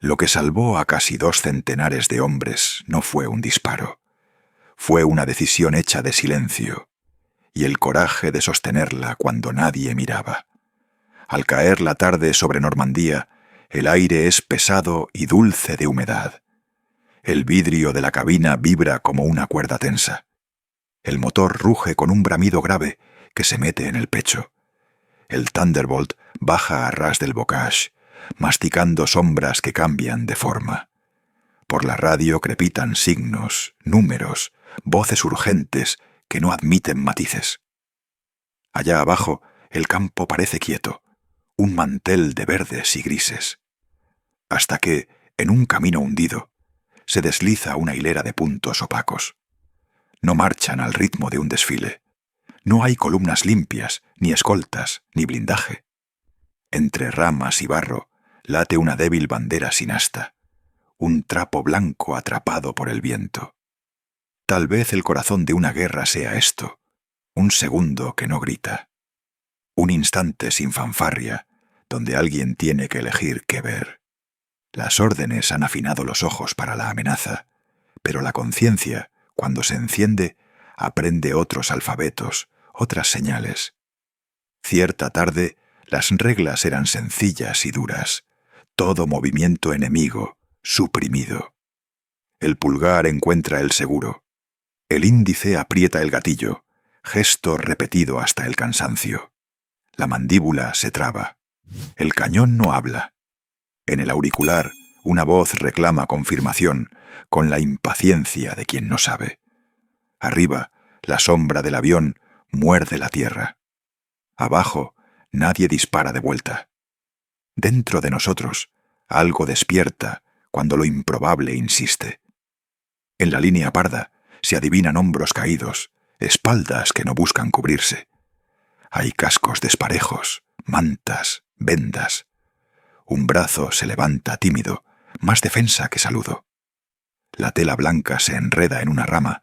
Lo que salvó a casi 2 centenares de hombres no fue un disparo. Fue una decisión hecha de silencio y el coraje de sostenerla cuando nadie miraba. Al caer la tarde sobre Normandía, el aire es pesado y dulce de humedad. El vidrio de la cabina vibra como una cuerda tensa. El motor ruge con un bramido grave que se mete en el pecho. El Thunderbolt baja a ras del bocage, masticando sombras que cambian de forma. Por la radio crepitan signos, números, voces urgentes que no admiten matices. Allá abajo, el campo parece quieto, un mantel de verdes y grises. Hasta que, en un camino hundido, se desliza una hilera de puntos opacos. No marchan al ritmo de un desfile. No hay columnas limpias, ni escoltas, ni blindaje. Entre ramas y barro late una débil bandera sin asta, un trapo blanco atrapado por el viento. Tal vez el corazón de una guerra sea esto, un segundo que no grita. Un instante sin fanfarria, donde alguien tiene que elegir qué ver. Las órdenes han afinado los ojos para la amenaza, pero la conciencia, cuando se enciende, aprende otros alfabetos, otras señales. Cierta tarde, las reglas eran sencillas y duras, todo movimiento enemigo, suprimido. El pulgar encuentra el seguro. El índice aprieta el gatillo, gesto repetido hasta el cansancio. La mandíbula se traba. El cañón no habla. En el auricular, una voz reclama confirmación, con la impaciencia de quien no sabe. Arriba, la sombra del avión muerde la tierra. Abajo, nadie dispara de vuelta. Dentro de nosotros, algo despierta cuando lo improbable insiste. En la línea parda se adivinan hombros caídos, espaldas que no buscan cubrirse. Hay cascos desparejos, mantas, vendas. Un brazo se levanta tímido, más defensa que saludo. La tela blanca se enreda en una rama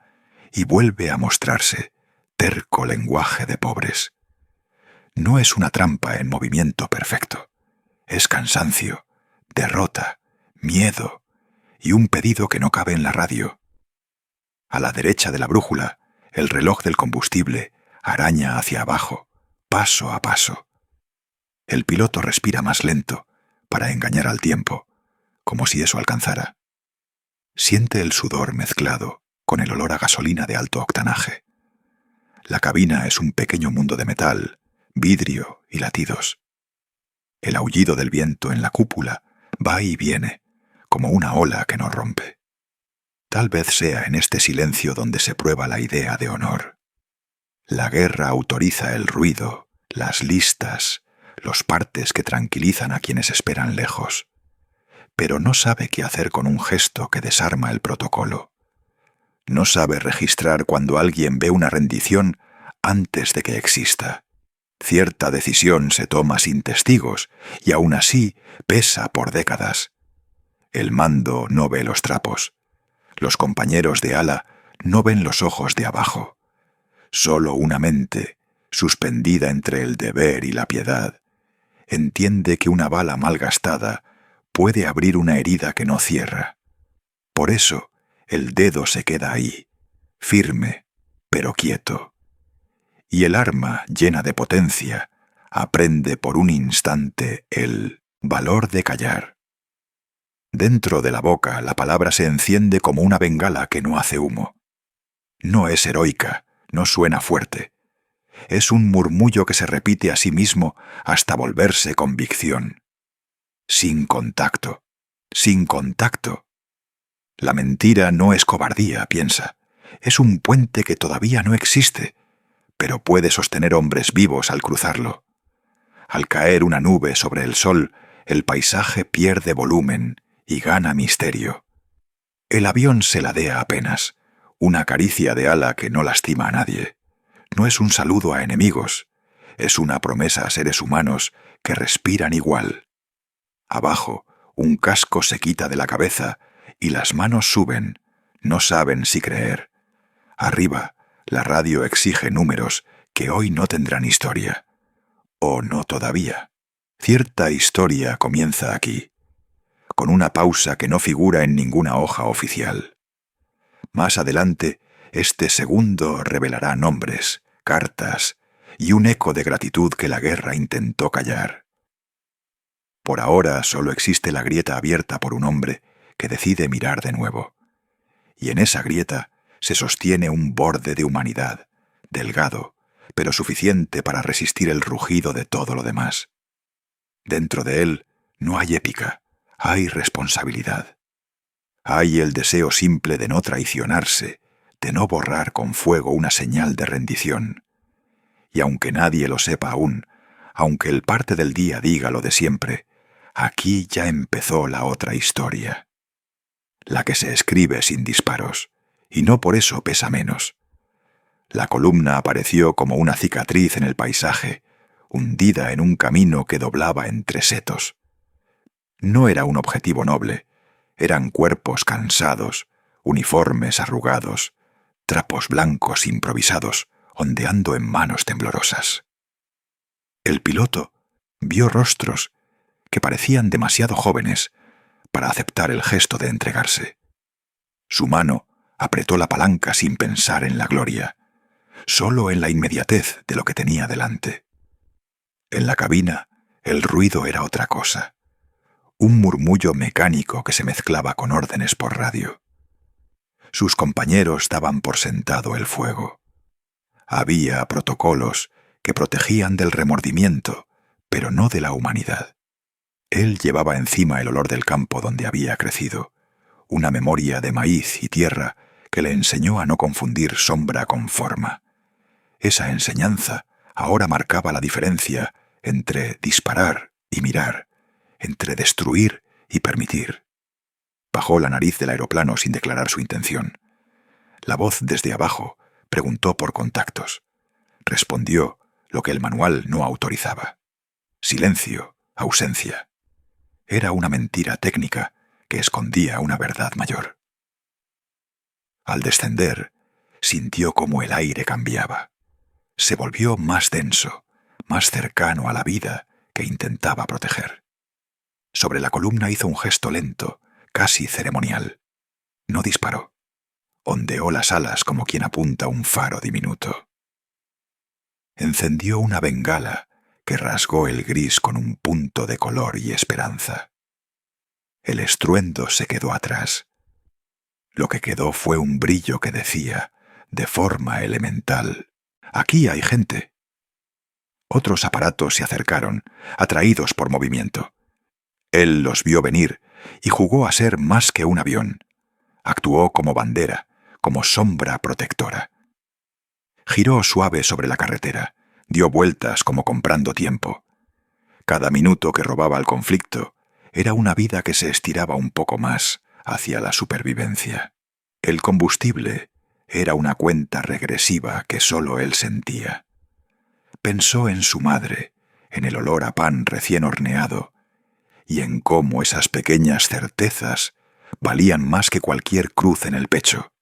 y vuelve a mostrarse, terco lenguaje de pobres. No es una trampa en movimiento perfecto. Es cansancio, derrota, miedo y un pedido que no cabe en la radio. A la derecha de la brújula, el reloj del combustible araña hacia abajo, paso a paso. El piloto respira más lento para engañar al tiempo, como si eso alcanzara. Siente el sudor mezclado con el olor a gasolina de alto octanaje. La cabina es un pequeño mundo de metal, vidrio y latidos. El aullido del viento en la cúpula va y viene, como una ola que no rompe. Tal vez sea en este silencio donde se prueba la idea de honor. La guerra autoriza el ruido, las listas, los partes que tranquilizan a quienes esperan lejos, pero no sabe qué hacer con un gesto que desarma el protocolo. No sabe registrar cuando alguien ve una rendición antes de que exista. Cierta decisión se toma sin testigos y aún así pesa por décadas. El mando no ve los trapos. Los compañeros de ala no ven los ojos de abajo. Solo una mente, suspendida entre el deber y la piedad, entiende que una bala mal gastada puede abrir una herida que no cierra. Por eso, el dedo se queda ahí, firme, pero quieto. Y el arma, llena de potencia, aprende por un instante el valor de callar. Dentro de la boca, la palabra se enciende como una bengala que no hace humo. No es heroica, no suena fuerte. Es un murmullo que se repite a sí mismo hasta volverse convicción. Sin contacto, sin contacto. La mentira no es cobardía, piensa. Es un puente que todavía no existe, pero puede sostener hombres vivos al cruzarlo. Al caer una nube sobre el sol, el paisaje pierde volumen y gana misterio. El avión se ladea apenas, una caricia de ala que no lastima a nadie. No es un saludo a enemigos, es una promesa a seres humanos que respiran igual. Abajo, un casco se quita de la cabeza y las manos suben, no saben si creer. Arriba, la radio exige números que hoy no tendrán historia. O no todavía. Cierta historia comienza aquí. con una pausa que no figura en ninguna hoja oficial. Más adelante, este segundo revelará nombres, cartas y un eco de gratitud que la guerra intentó callar. Por ahora solo existe la grieta abierta por un hombre que decide mirar de nuevo. Y en esa grieta se sostiene un borde de humanidad, delgado, pero suficiente para resistir el rugido de todo lo demás. Dentro de él no hay épica, hay responsabilidad. Hay el deseo simple de no traicionarse, de no borrar con fuego una señal de rendición. Y aunque nadie lo sepa aún, aunque el parte del día diga lo de siempre, aquí ya empezó la otra historia. La que se escribe sin disparos, y no por eso pesa menos. La columna apareció como una cicatriz en el paisaje, hundida en un camino que doblaba entre setos. No era un objetivo noble, eran cuerpos cansados, uniformes arrugados, trapos blancos improvisados, ondeando en manos temblorosas. El piloto vio rostros que parecían demasiado jóvenes para aceptar el gesto de entregarse. Su mano apretó la palanca sin pensar en la gloria, solo en la inmediatez de lo que tenía delante. En la cabina, el ruido era otra cosa, un murmullo mecánico que se mezclaba con órdenes por radio. Sus compañeros daban por sentado el fuego. Había protocolos que protegían del remordimiento, pero no de la humanidad. Él llevaba encima el olor del campo donde había crecido, una memoria de maíz y tierra que le enseñó a no confundir sombra con forma. Esa enseñanza ahora marcaba la diferencia entre disparar y mirar, entre destruir y permitir. Bajó la nariz del aeroplano sin declarar su intención. La voz desde abajo preguntó por contactos. Respondió lo que el manual no autorizaba. Silencio, ausencia. Era una mentira técnica que escondía una verdad mayor. Al descender, sintió cómo el aire cambiaba. Se volvió más denso, más cercano a la vida que intentaba proteger. Sobre la columna hizo un gesto lento, casi ceremonial. No disparó. Ondeó las alas como quien apunta un faro diminuto. Encendió una bengala que rasgó el gris con un punto de color y esperanza. El estruendo se quedó atrás. Lo que quedó fue un brillo que decía, de forma elemental: «Aquí hay gente». Otros aparatos se acercaron, atraídos por movimiento. Él los vio venir y jugó a ser más que un avión. Actuó como bandera, como sombra protectora. Giró suave sobre la carretera, dio vueltas como comprando tiempo. Cada minuto que robaba al conflicto era una vida que se estiraba un poco más hacia la supervivencia. El combustible era una cuenta regresiva que solo él sentía. Pensó en su madre, en el olor a pan recién horneado, y en cómo esas pequeñas certezas valían más que cualquier cruz en el pecho.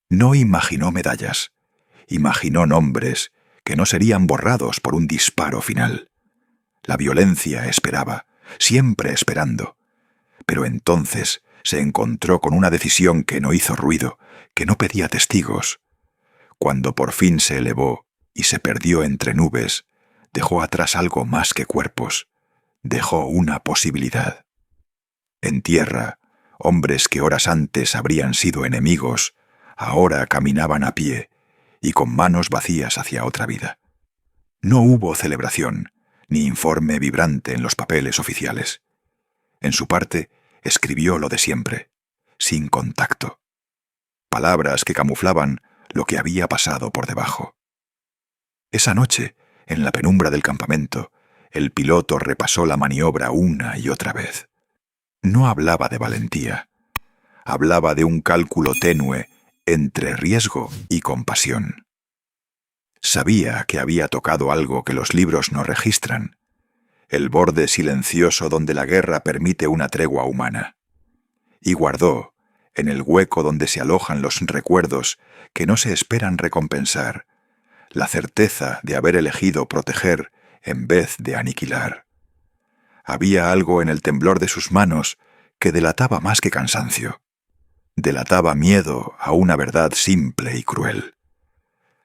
No imaginó medallas, imaginó nombres que no serían borrados por un disparo final. La violencia esperaba, siempre esperando, pero entonces se encontró con una decisión que no hizo ruido, que no pedía testigos. Cuando por fin se elevó y se perdió entre nubes, dejó atrás algo más que cuerpos, dejó una posibilidad. En tierra, hombres que horas antes habrían sido enemigos, ahora caminaban a pie y con manos vacías hacia otra vida. No hubo celebración, ni informe vibrante en los papeles oficiales. En su parte, escribió lo de siempre, sin contacto. Palabras que camuflaban lo que había pasado por debajo. Esa noche, en la penumbra del campamento, el piloto repasó la maniobra una y otra vez. No hablaba de valentía. Hablaba de un cálculo tenue entre riesgo y compasión. Sabía que había tocado algo que los libros no registran, el borde silencioso donde la guerra permite una tregua humana. Y guardó, en el hueco donde se alojan los recuerdos que no se esperan recompensar, la certeza de haber elegido proteger en vez de aniquilar. Había algo en el temblor de sus manos que delataba más que cansancio. Delataba miedo a una verdad simple y cruel.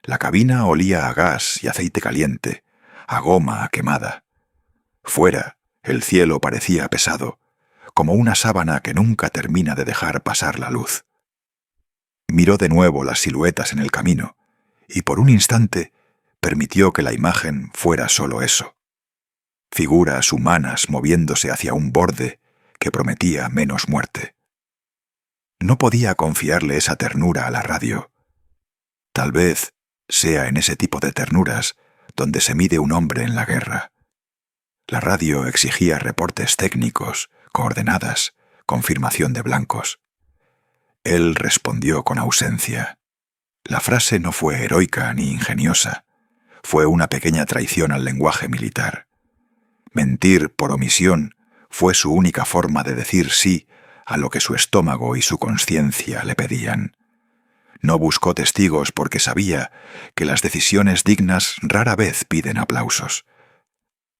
La cabina olía a gas y aceite caliente, a goma quemada. Fuera, el cielo parecía pesado, como una sábana que nunca termina de dejar pasar la luz. Miró de nuevo las siluetas en el camino, y por un instante permitió que la imagen fuera solo eso. Figuras humanas moviéndose hacia un borde que prometía menos muerte. No podía confiarle esa ternura a la radio. Tal vez sea en ese tipo de ternuras donde se mide un hombre en la guerra. La radio exigía reportes técnicos, coordenadas, confirmación de blancos. Él respondió con ausencia. La frase no fue heroica ni ingeniosa. Fue una pequeña traición al lenguaje militar. Mentir por omisión fue su única forma de decir sí a lo que su estómago y su conciencia le pedían. No buscó testigos porque sabía que las decisiones dignas rara vez piden aplausos.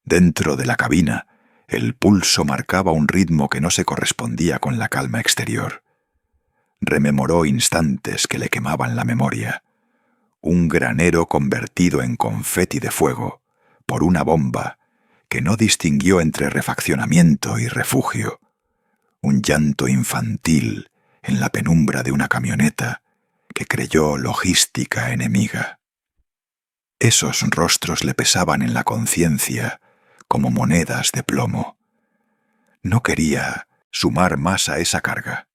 Dentro de la cabina, el pulso marcaba un ritmo que no se correspondía con la calma exterior. Rememoró instantes que le quemaban la memoria. Un granero convertido en confeti de fuego por una bomba que no distinguió entre refaccionamiento y refugio. Un llanto infantil en la penumbra de una camioneta que creyó logística enemiga. Esos rostros le pesaban en la conciencia como monedas de plomo. No quería sumar más a esa carga.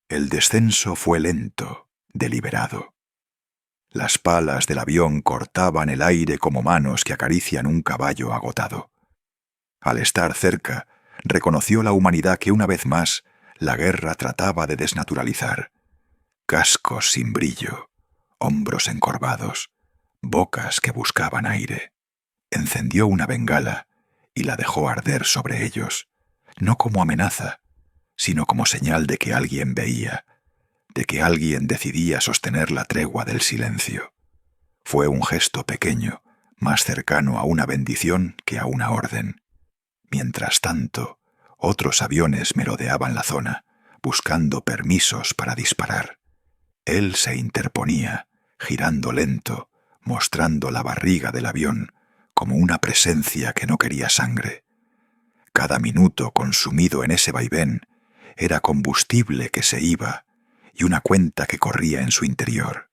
El descenso fue lento, deliberado. Las palas del avión cortaban el aire como manos que acarician un caballo agotado. Al estar cerca, reconoció la humanidad que una vez más la guerra trataba de desnaturalizar. Cascos sin brillo, hombros encorvados, bocas que buscaban aire. Encendió una bengala y la dejó arder sobre ellos, no como amenaza, sino como señal de que alguien veía, de que alguien decidía sostener la tregua del silencio. Fue un gesto pequeño, más cercano a una bendición que a una orden. Mientras tanto, otros aviones merodeaban la zona, buscando permisos para disparar. Él se interponía, girando lento, mostrando la barriga del avión como una presencia que no quería sangre. Cada minuto consumido en ese vaivén era combustible que se iba y una cuenta que corría en su interior.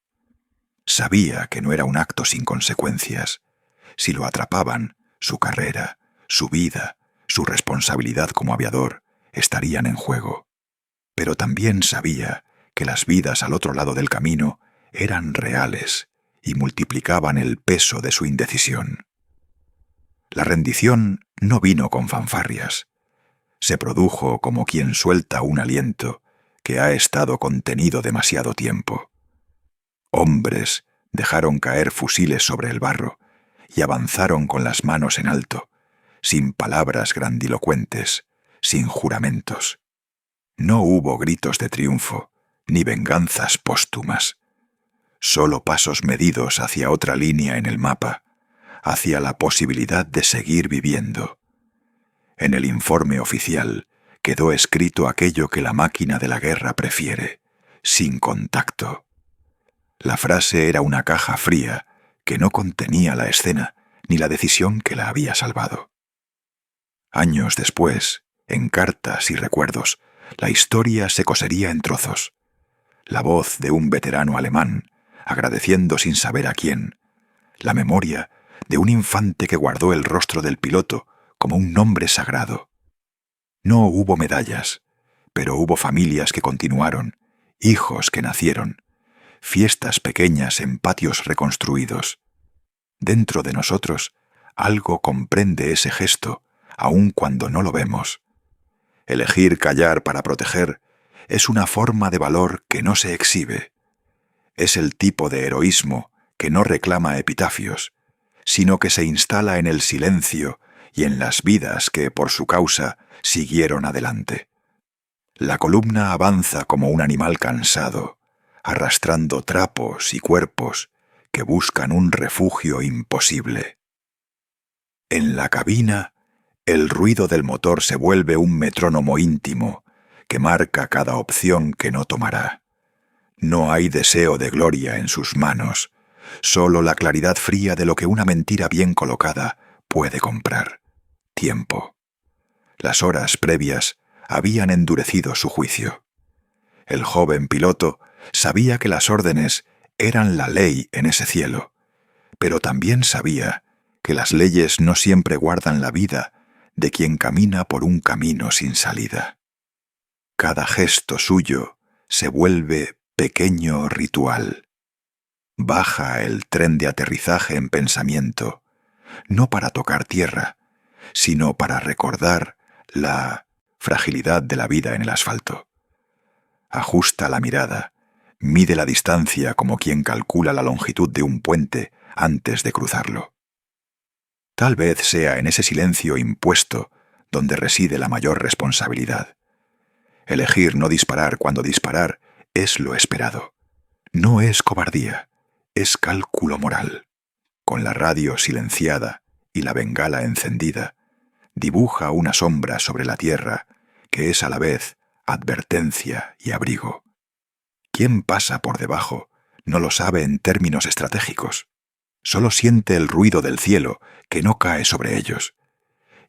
Sabía que no era un acto sin consecuencias. Si lo atrapaban, su carrera, su vida, su responsabilidad como aviador estarían en juego. Pero también sabía que las vidas al otro lado del camino eran reales y multiplicaban el peso de su indecisión. La rendición no vino con fanfarrias. Se produjo como quien suelta un aliento que ha estado contenido demasiado tiempo. Hombres dejaron caer fusiles sobre el barro y avanzaron con las manos en alto, sin palabras grandilocuentes, sin juramentos. No hubo gritos de triunfo, ni venganzas póstumas. Solo pasos medidos hacia otra línea en el mapa, hacia la posibilidad de seguir viviendo. En el informe oficial quedó escrito aquello que la máquina de la guerra prefiere, sin contacto. La frase era una caja fría que no contenía la escena ni la decisión que la había salvado. Años después, en cartas y recuerdos, la historia se cosería en trozos. La voz de un veterano alemán, agradeciendo sin saber a quién. La memoria de un infante que guardó el rostro del piloto como un nombre sagrado. No hubo medallas, pero hubo familias que continuaron, hijos que nacieron, fiestas pequeñas en patios reconstruidos. Dentro de nosotros, algo comprende ese gesto, aun cuando no lo vemos. Elegir callar para proteger es una forma de valor que no se exhibe. Es el tipo de heroísmo que no reclama epitafios, sino que se instala en el silencio y en las vidas que, por su causa, siguieron adelante. La columna avanza como un animal cansado, arrastrando trapos y cuerpos que buscan un refugio imposible. En la cabina, el ruido del motor se vuelve un metrónomo íntimo que marca cada opción que no tomará. No hay deseo de gloria en sus manos, solo la claridad fría de lo que una mentira bien colocada puede comprar: tiempo. Las horas previas habían endurecido su juicio. El joven piloto sabía que las órdenes eran la ley en ese cielo, pero también sabía que las leyes no siempre guardan la vida de quien camina por un camino sin salida. Cada gesto suyo se vuelve pequeño ritual. Baja el tren de aterrizaje en pensamiento, no para tocar tierra, sino para recordar la fragilidad de la vida en el asfalto. Ajusta la mirada, mide la distancia como quien calcula la longitud de un puente antes de cruzarlo. Tal vez sea en ese silencio impuesto donde reside la mayor responsabilidad. Elegir no disparar cuando disparar es lo esperado. No es cobardía, es cálculo moral. Con la radio silenciada y la bengala encendida, dibuja una sombra sobre la tierra que es a la vez advertencia y abrigo. Quien pasa por debajo no lo sabe en términos estratégicos. Solo siente el ruido del cielo que no cae sobre ellos.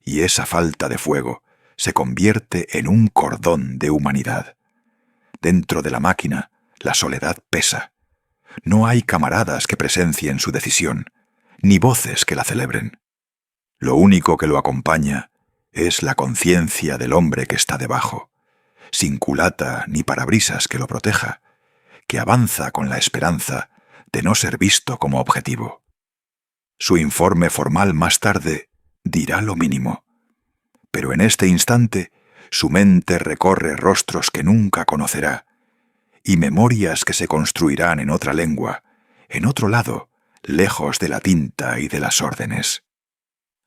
Y esa falta de fuego se convierte en un cordón de humanidad. Dentro de la máquina, la soledad pesa. No hay camaradas que presencien su decisión, ni voces que la celebren. Lo único que lo acompaña es la conciencia del hombre que está debajo, sin culata ni parabrisas que lo proteja, que avanza con la esperanza de no ser visto como objetivo. Su informe formal más tarde dirá lo mínimo, pero en este instante su mente recorre rostros que nunca conocerá y memorias que se construirán en otra lengua, en otro lado, lejos de la tinta y de las órdenes.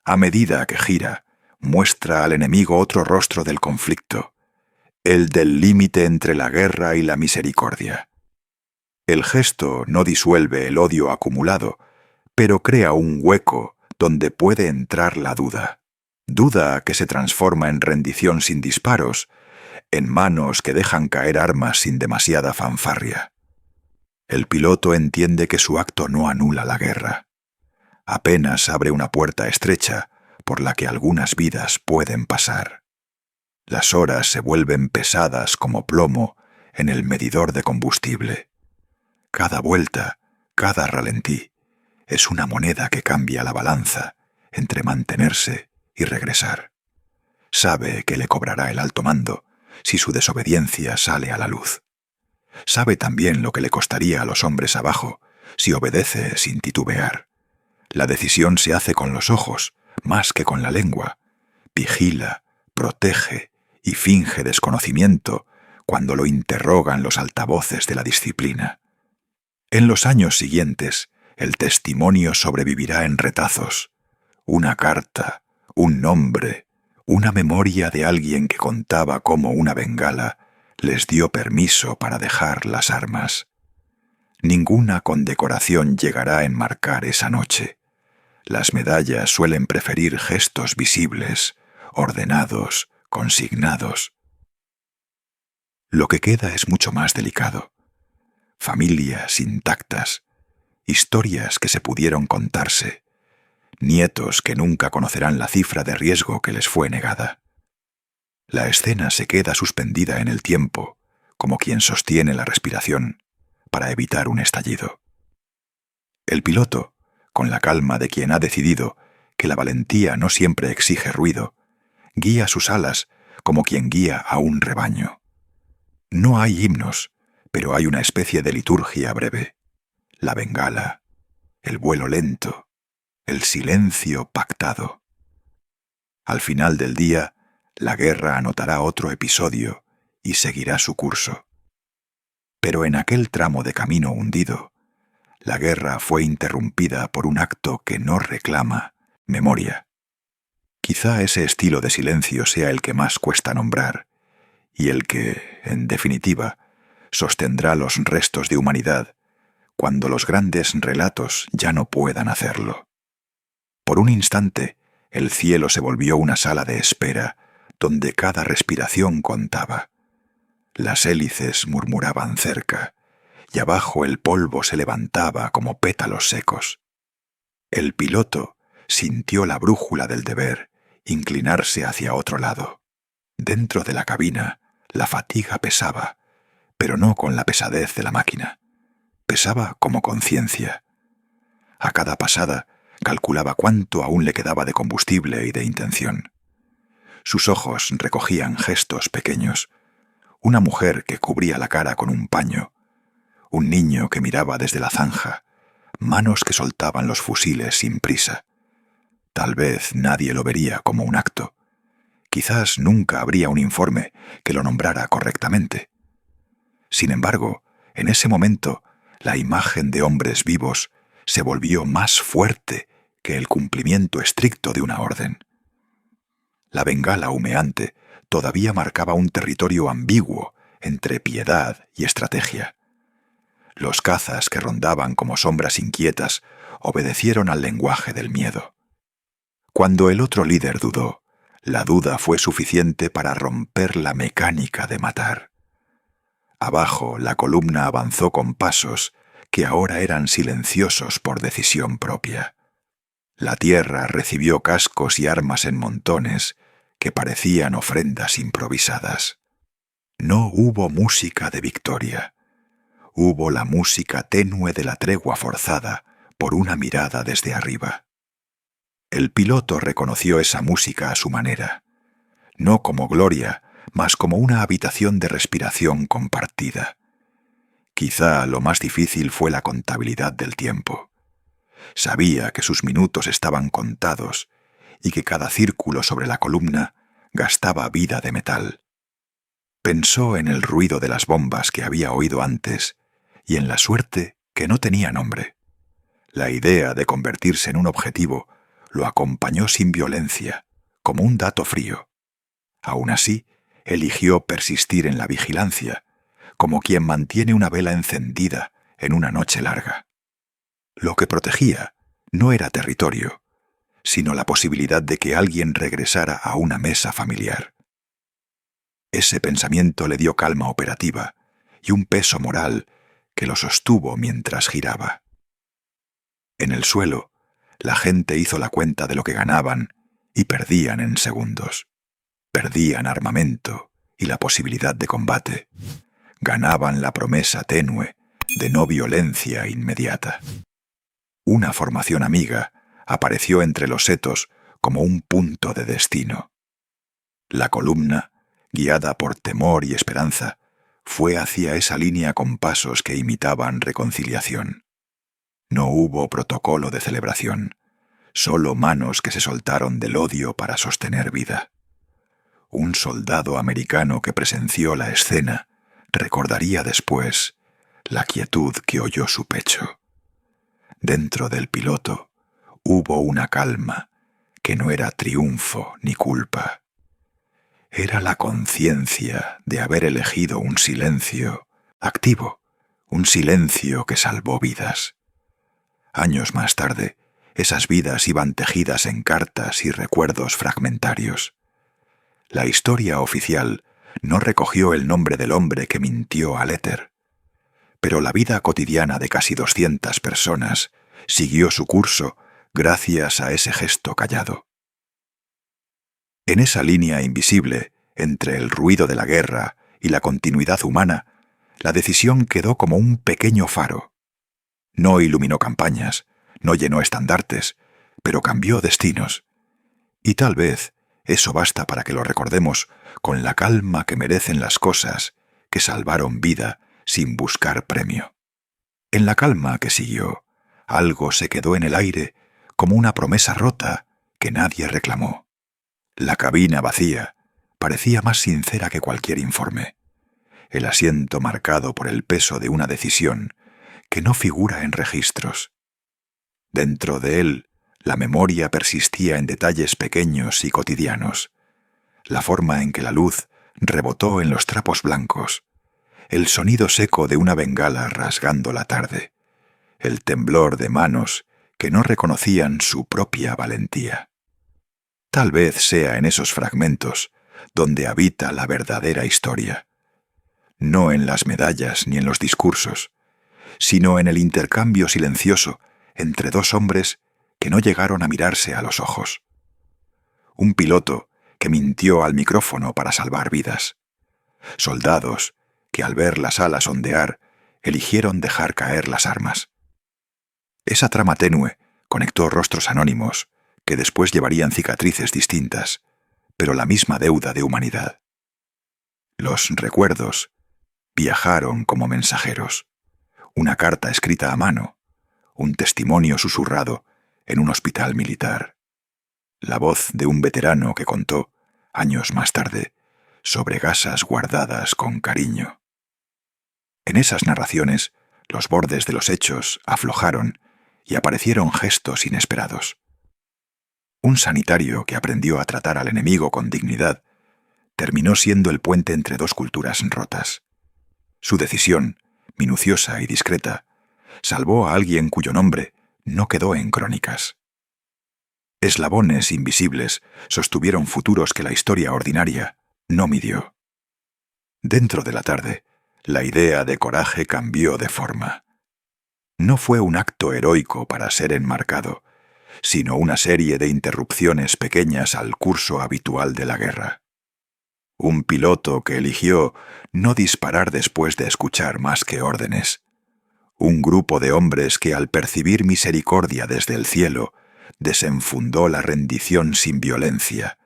A medida que gira, muestra al enemigo otro rostro del conflicto, el del límite entre la guerra y la misericordia. El gesto no disuelve el odio acumulado, pero crea un hueco donde puede entrar la duda. Duda que se transforma en rendición sin disparos, en manos que dejan caer armas sin demasiada fanfarria. El piloto entiende que su acto no anula la guerra. Apenas abre una puerta estrecha por la que algunas vidas pueden pasar. Las horas se vuelven pesadas como plomo en el medidor de combustible. Cada vuelta, cada ralentí, es una moneda que cambia la balanza entre mantenerse y regresar. Sabe que le cobrará el alto mando si su desobediencia sale a la luz. Sabe también lo que le costaría a los hombres abajo si obedece sin titubear. La decisión se hace con los ojos, más que con la lengua. Vigila, protege y finge desconocimiento cuando lo interrogan los altavoces de la disciplina. En los años siguientes, el testimonio sobrevivirá en retazos. Una carta, un nombre, una memoria de alguien que contaba cómo una bengala les dio permiso para dejar las armas. Ninguna condecoración llegará a enmarcar esa noche. Las medallas suelen preferir gestos visibles, ordenados, consignados. Lo que queda es mucho más delicado. Familias intactas, historias que se pudieron contarse, nietos que nunca conocerán la cifra de riesgo que les fue negada. La escena se queda suspendida en el tiempo, como quien sostiene la respiración, para evitar un estallido. El piloto, con la calma de quien ha decidido que la valentía no siempre exige ruido, guía sus alas como quien guía a un rebaño. No hay himnos, pero hay una especie de liturgia breve. La bengala, el vuelo lento, el silencio pactado. Al final del día, la guerra anotará otro episodio y seguirá su curso. Pero en aquel tramo de camino hundido, la guerra fue interrumpida por un acto que no reclama memoria. Quizá ese estilo de silencio sea el que más cuesta nombrar y el que, en definitiva, sostendrá los restos de humanidad cuando los grandes relatos ya no puedan hacerlo. Por un instante, el cielo se volvió una sala de espera donde cada respiración contaba. Las hélices murmuraban cerca, y abajo el polvo se levantaba como pétalos secos. El piloto sintió la brújula del deber inclinarse hacia otro lado. Dentro de la cabina, la fatiga pesaba, pero no con la pesadez de la máquina. Pesaba como conciencia. A cada pasada calculaba cuánto aún le quedaba de combustible y de intención. Sus ojos recogían gestos pequeños. Una mujer que cubría la cara con un paño. Un niño que miraba desde la zanja. Manos que soltaban los fusiles sin prisa. Tal vez nadie lo vería como un acto. Quizás nunca habría un informe que lo nombrara correctamente. Sin embargo, en ese momento, la imagen de hombres vivos se volvió más fuerte que el cumplimiento estricto de una orden. La bengala humeante todavía marcaba un territorio ambiguo entre piedad y estrategia. Los cazas que rondaban como sombras inquietas obedecieron al lenguaje del miedo. Cuando el otro líder dudó, la duda fue suficiente para romper la mecánica de matar. Abajo, la columna avanzó con pasos que ahora eran silenciosos por decisión propia. La tierra recibió cascos y armas en montones que parecían ofrendas improvisadas. No hubo música de victoria. Hubo la música tenue de la tregua forzada por una mirada desde arriba. El piloto reconoció esa música a su manera, no como gloria, mas como una habitación de respiración compartida. Quizá lo más difícil fue la contabilidad del tiempo. Sabía que sus minutos estaban contados y que cada círculo sobre la columna gastaba vida de metal. Pensó en el ruido de las bombas que había oído antes y en la suerte que no tenía nombre. La idea de convertirse en un objetivo lo acompañó sin violencia, como un dato frío. Aún así, eligió persistir en la vigilancia, como quien mantiene una vela encendida en una noche larga. Lo que protegía no era territorio, sino la posibilidad de que alguien regresara a una mesa familiar. Ese pensamiento le dio calma operativa y un peso moral que lo sostuvo mientras giraba. En el suelo, la gente hizo la cuenta de lo que ganaban y perdían en segundos. Perdían armamento y la posibilidad de combate. Ganaban la promesa tenue de no violencia inmediata. Una formación amiga apareció entre los setos como un punto de destino. La columna, guiada por temor y esperanza, fue hacia esa línea con pasos que imitaban reconciliación. No hubo protocolo de celebración, solo manos que se soltaron del odio para sostener vida. Un soldado americano que presenció la escena recordaría después la quietud que oyó su pecho. Dentro del piloto hubo una calma que no era triunfo ni culpa. Era la conciencia de haber elegido un silencio activo, un silencio que salvó vidas. Años más tarde, esas vidas iban tejidas en cartas y recuerdos fragmentarios. La historia oficial no recogió el nombre del hombre que mintió al éter, pero la vida cotidiana de casi 200 personas siguió su curso gracias a ese gesto callado. En esa línea invisible, entre el ruido de la guerra y la continuidad humana, la decisión quedó como un pequeño faro. No iluminó campañas, no llenó estandartes, pero cambió destinos. Y tal vez eso basta para que lo recordemos con la calma que merecen las cosas que salvaron vida sin buscar premio. En la calma que siguió, algo se quedó en el aire como una promesa rota que nadie reclamó. La cabina vacía parecía más sincera que cualquier informe. El asiento marcado por el peso de una decisión que no figura en registros. Dentro de él, la memoria persistía en detalles pequeños y cotidianos. La forma en que la luz rebotó en los trapos blancos, el sonido seco de una bengala rasgando la tarde, el temblor de manos que no reconocían su propia valentía. Tal vez sea en esos fragmentos donde habita la verdadera historia. no en las medallas ni en los discursos, sino en el intercambio silencioso entre dos hombres que no llegaron a mirarse a los ojos. Un piloto que mintió al micrófono para salvar vidas. Soldados que al ver las alas ondear eligieron dejar caer las armas. Esa trama tenue conectó rostros anónimos que después llevarían cicatrices distintas, pero la misma deuda de humanidad. Los recuerdos viajaron como mensajeros. Una carta escrita a mano, un testimonio susurrado en un hospital militar. La voz de un veterano que contó, años más tarde, sobre gasas guardadas con cariño. En esas narraciones, los bordes de los hechos aflojaron y aparecieron gestos inesperados. Un sanitario que aprendió a tratar al enemigo con dignidad terminó siendo el puente entre dos culturas rotas. Su decisión, minuciosa y discreta, salvó a alguien cuyo nombre no quedó en crónicas. Eslabones invisibles sostuvieron futuros que la historia ordinaria no midió. Dentro de la tarde, la idea de coraje cambió de forma. No fue un acto heroico para ser enmarcado, sino una serie de interrupciones pequeñas al curso habitual de la guerra. Un piloto que eligió no disparar después de escuchar más que órdenes. Un grupo de hombres que al percibir misericordia desde el cielo, desenfundó la rendición sin violencia.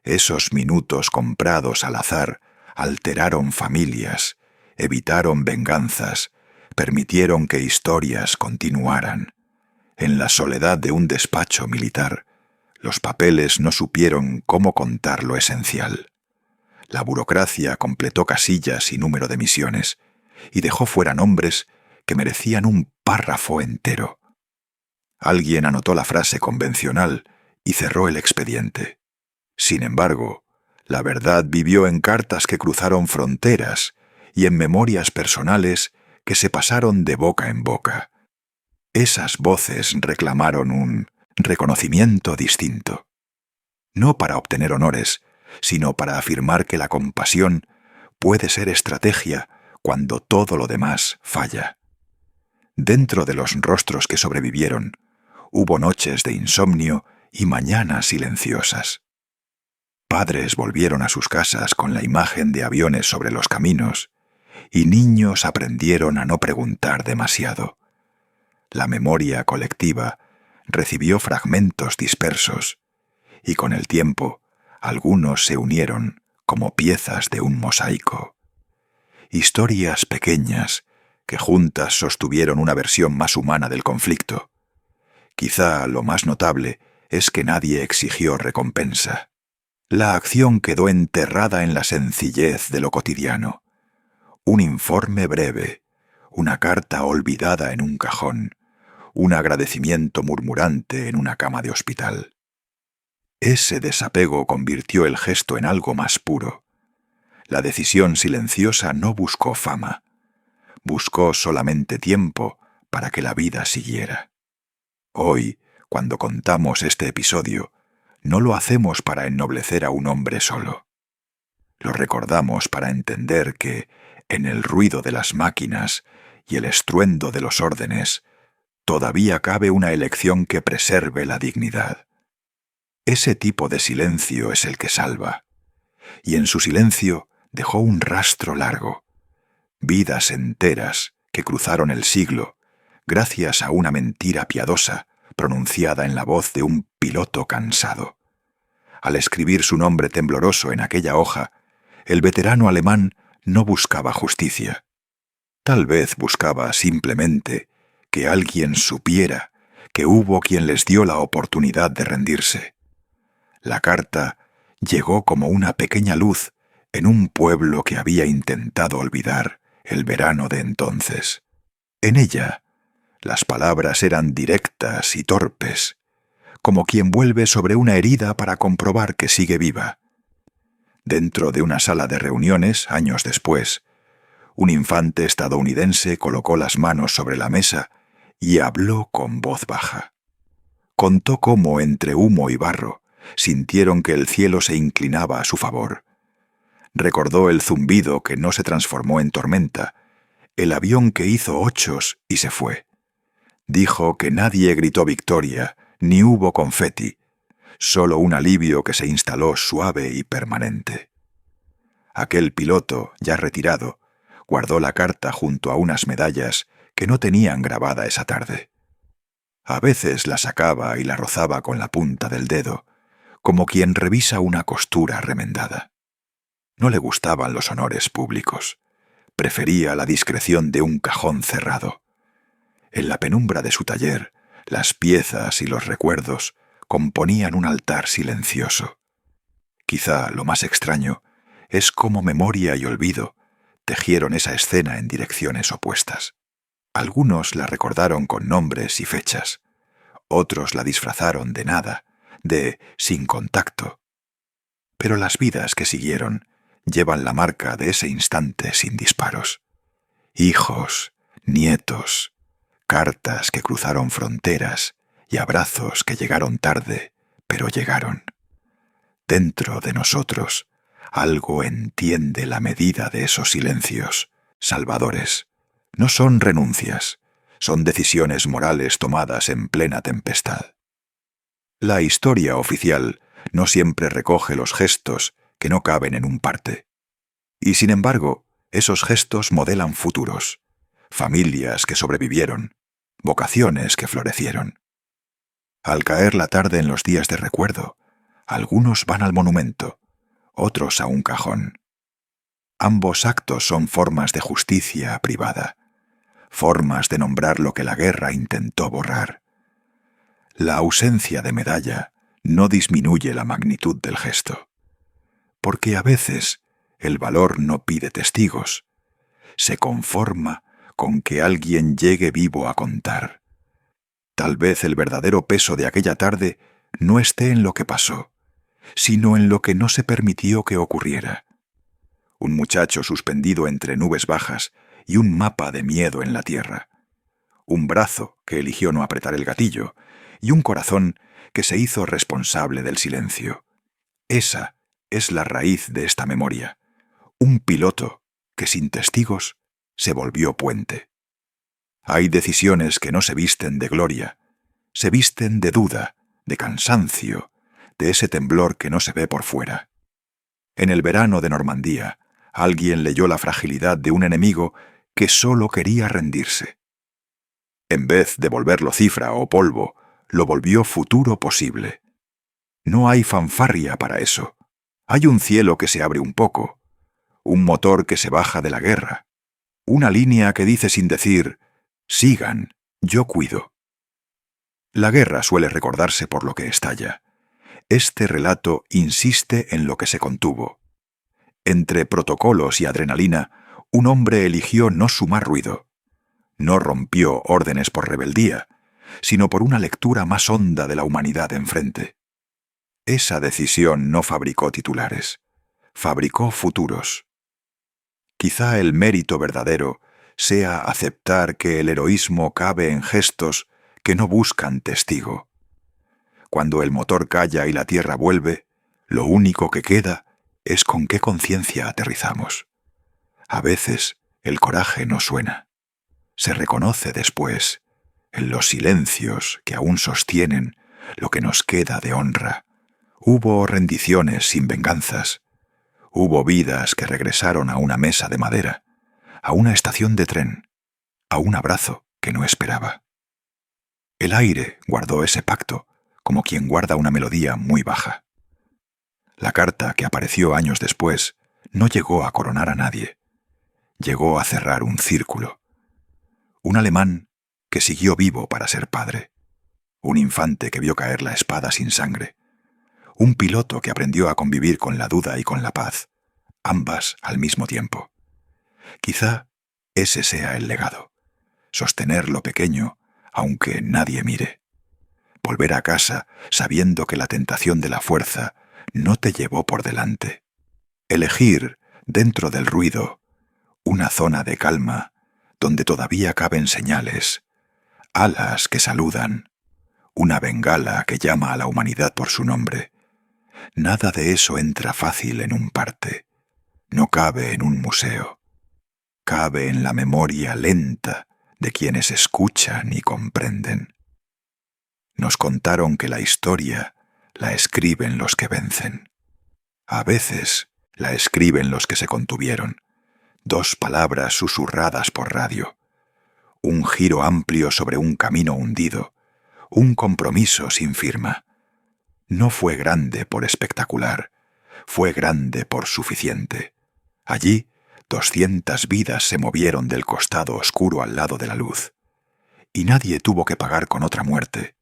Esos minutos comprados al azar alteraron familias, evitaron venganzas, permitieron que historias continuaran. En la soledad de un despacho militar, los papeles no supieron cómo contar lo esencial. La burocracia completó casillas y número de misiones, y dejó fuera nombres que merecían un párrafo entero. Alguien anotó la frase convencional y cerró el expediente. Sin embargo, la verdad vivió en cartas que cruzaron fronteras y en memorias personales que se pasaron de boca en boca. Esas voces reclamaron un reconocimiento distinto. No para obtener honores, sino para afirmar que la compasión puede ser estrategia cuando todo lo demás falla. Dentro de los rostros que sobrevivieron, hubo noches de insomnio y mañanas silenciosas. Padres volvieron a sus casas con la imagen de aviones sobre los caminos, y niños aprendieron a no preguntar demasiado. La memoria colectiva recibió fragmentos dispersos, y con el tiempo, algunos se unieron como piezas de un mosaico. Historias pequeñas que juntas sostuvieron una versión más humana del conflicto. Quizá lo más notable es que nadie exigió recompensa. La acción quedó enterrada en la sencillez de lo cotidiano. Un informe breve, una carta olvidada en un cajón, un agradecimiento murmurante en una cama de hospital. Ese desapego convirtió el gesto en algo más puro. La decisión silenciosa no buscó fama. Buscó solamente tiempo para que la vida siguiera. Hoy, cuando contamos este episodio, no lo hacemos para ennoblecer a un hombre solo. Lo recordamos para entender que, en el ruido de las máquinas y el estruendo de los órdenes, todavía cabe una elección que preserve la dignidad. Ese tipo de silencio es el que salva, y en su silencio dejó un rastro largo, vidas enteras que cruzaron el siglo gracias a una mentira piadosa pronunciada en la voz de un piloto cansado. Al escribir su nombre tembloroso en aquella hoja, el veterano alemán no buscaba justicia. Tal vez buscaba simplemente que alguien supiera que hubo quien les dio la oportunidad de rendirse. La carta llegó como una pequeña luz en un pueblo que había intentado olvidar el verano de entonces. En ella, las palabras eran directas y torpes, como quien vuelve sobre una herida para comprobar que sigue viva. Dentro de una sala de reuniones, años después, un infante estadounidense colocó las manos sobre la mesa y habló con voz baja. Contó cómo, entre humo y barro, sintieron que el cielo se inclinaba a su favor. Recordó el zumbido que no se transformó en tormenta, el avión que hizo ochos y se fue. Dijo que nadie gritó victoria, ni hubo confeti, solo un alivio que se instaló suave y permanente. Aquel piloto, ya retirado, guardó la carta junto a unas medallas que no tenían grabada esa tarde. A veces la sacaba y la rozaba con la punta del dedo, como quien revisa una costura remendada. No le gustaban los honores públicos. Prefería la discreción de un cajón cerrado. En la penumbra de su taller, las piezas y los recuerdos componían un altar silencioso. Quizá lo más extraño es cómo memoria y olvido tejieron esa escena en direcciones opuestas. Algunos la recordaron con nombres y fechas, otros la disfrazaron de nada, de sin contacto. Pero las vidas que siguieron llevan la marca de ese instante sin disparos. Hijos, nietos, cartas que cruzaron fronteras y abrazos que llegaron tarde, pero llegaron. Dentro de nosotros, algo entiende la medida de esos silencios, salvadores. No son renuncias, son decisiones morales tomadas en plena tempestad. La historia oficial no siempre recoge los gestos que no caben en un parte. Y sin embargo, esos gestos modelan futuros, familias que sobrevivieron, vocaciones que florecieron. Al caer la tarde en los días de recuerdo, algunos van al monumento, otros a un cajón. Ambos actos son formas de justicia privada, formas de nombrar lo que la guerra intentó borrar. La ausencia de medalla no disminuye la magnitud del gesto, porque a veces el valor no pide testigos, se conforma con que alguien llegue vivo a contar. Tal vez el verdadero peso de aquella tarde no esté en lo que pasó, sino en lo que no se permitió que ocurriera. Un muchacho suspendido entre nubes bajas y un mapa de miedo en la tierra. Un brazo que eligió no apretar el gatillo y un corazón que se hizo responsable del silencio. Esa es la raíz de esta memoria. Un piloto que sin testigos se volvió puente. Hay decisiones que no se visten de gloria, se visten de duda, de cansancio, de ese temblor que no se ve por fuera. En el verano de Normandía, alguien leyó la fragilidad de un enemigo que solo quería rendirse. En vez de volverlo cifra o polvo, lo volvió futuro posible. No hay fanfarria para eso. Hay un cielo que se abre un poco, un motor que se baja de la guerra, una línea que dice sin decir, sigan, yo cuido. La guerra suele recordarse por lo que estalla. Este relato insiste en lo que se contuvo. Entre protocolos y adrenalina, un hombre eligió no sumar ruido. No rompió órdenes por rebeldía, sino por una lectura más honda de la humanidad enfrente. Esa decisión no fabricó titulares, fabricó futuros. Quizá el mérito verdadero sea aceptar que el heroísmo cabe en gestos que no buscan testigo. Cuando el motor calla y la tierra vuelve, lo único que queda es con qué conciencia aterrizamos. A veces el coraje no suena. Se reconoce después, en los silencios que aún sostienen lo que nos queda de honra. Hubo rendiciones sin venganzas. Hubo vidas que regresaron a una mesa de madera, a una estación de tren, a un abrazo que no esperaba. El aire guardó ese pacto como quien guarda una melodía muy baja. La carta que apareció años después no llegó a coronar a nadie. Llegó a cerrar un círculo. Un alemán que siguió vivo para ser padre. Un infante que vio caer la espada sin sangre. Un piloto que aprendió a convivir con la duda y con la paz, ambas al mismo tiempo. Quizá ese sea el legado. Sostener lo pequeño, aunque nadie mire. Volver a casa sabiendo que la tentación de la fuerza no te llevó por delante. Elegir, dentro del ruido, una zona de calma donde todavía caben señales, alas que saludan, una bengala que llama a la humanidad por su nombre. Nada de eso entra fácil en un parte. no cabe en un museo. Cabe en la memoria lenta de quienes escuchan y comprenden. Nos contaron que la historia la escriben los que vencen. A veces la escriben los que se contuvieron. 2 palabras susurradas por radio. Un giro amplio sobre un camino hundido. Un compromiso sin firma. No fue grande por espectacular. Fue grande por suficiente. Allí, 200 vidas se movieron del costado oscuro al lado de la luz. Y nadie tuvo que pagar con otra muerte.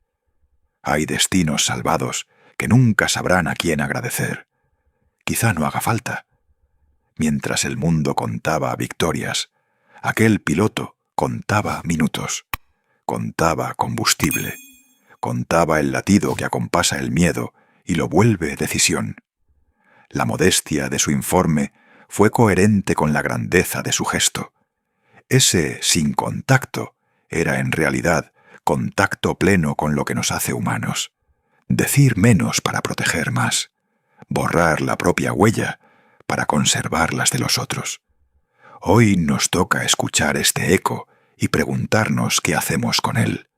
Hay destinos salvados que nunca sabrán a quién agradecer. Quizá no haga falta. Mientras el mundo contaba victorias, aquel piloto contaba minutos, contaba combustible, contaba el latido que acompasa el miedo y lo vuelve decisión. La modestia de su informe fue coherente con la grandeza de su gesto. Ese sin contacto era en realidad contacto pleno con lo que nos hace humanos. Decir menos para proteger más. Borrar la propia huella para conservar las de los otros. Hoy nos toca escuchar este eco y preguntarnos qué hacemos con él.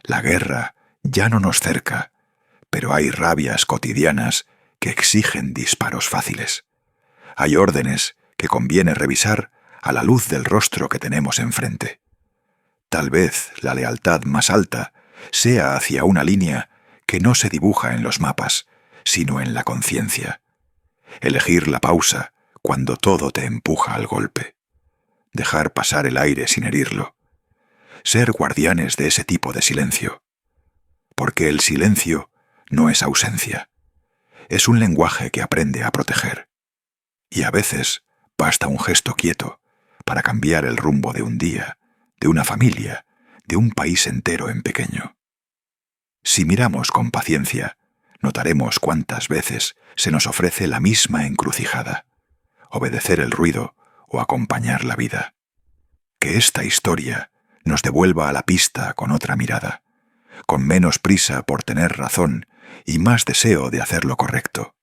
La guerra ya no nos cerca, pero hay rabias cotidianas que exigen disparos fáciles. Hay órdenes que conviene revisar a la luz del rostro que tenemos enfrente. Tal vez la lealtad más alta sea hacia una línea que no se dibuja en los mapas, sino en la conciencia. Elegir la pausa cuando todo te empuja al golpe. Dejar pasar el aire sin herirlo. Ser guardianes de ese tipo de silencio. Porque el silencio no es ausencia. Es un lenguaje que aprende a proteger. Y a veces basta un gesto quieto para cambiar el rumbo de un día, de una familia, de un país entero en pequeño. Si miramos con paciencia, notaremos cuántas veces se nos ofrece la misma encrucijada: obedecer el ruido o acompañar la vida. Que esta historia nos devuelva a la pista con otra mirada, con menos prisa por tener razón y más deseo de hacer lo correcto,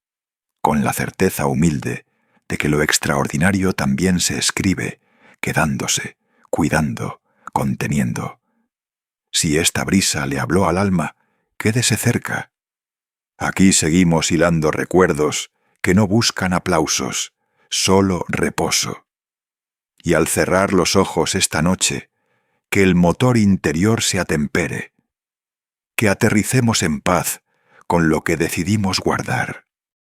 con la certeza humilde de que lo extraordinario también se escribe, quedándose, cuidando, conteniendo. Si esta brisa le habló al alma, quédese cerca. Aquí seguimos hilando recuerdos que no buscan aplausos, solo reposo. Y al cerrar los ojos esta noche, que el motor interior se atempere, que aterricemos en paz con lo que decidimos guardar.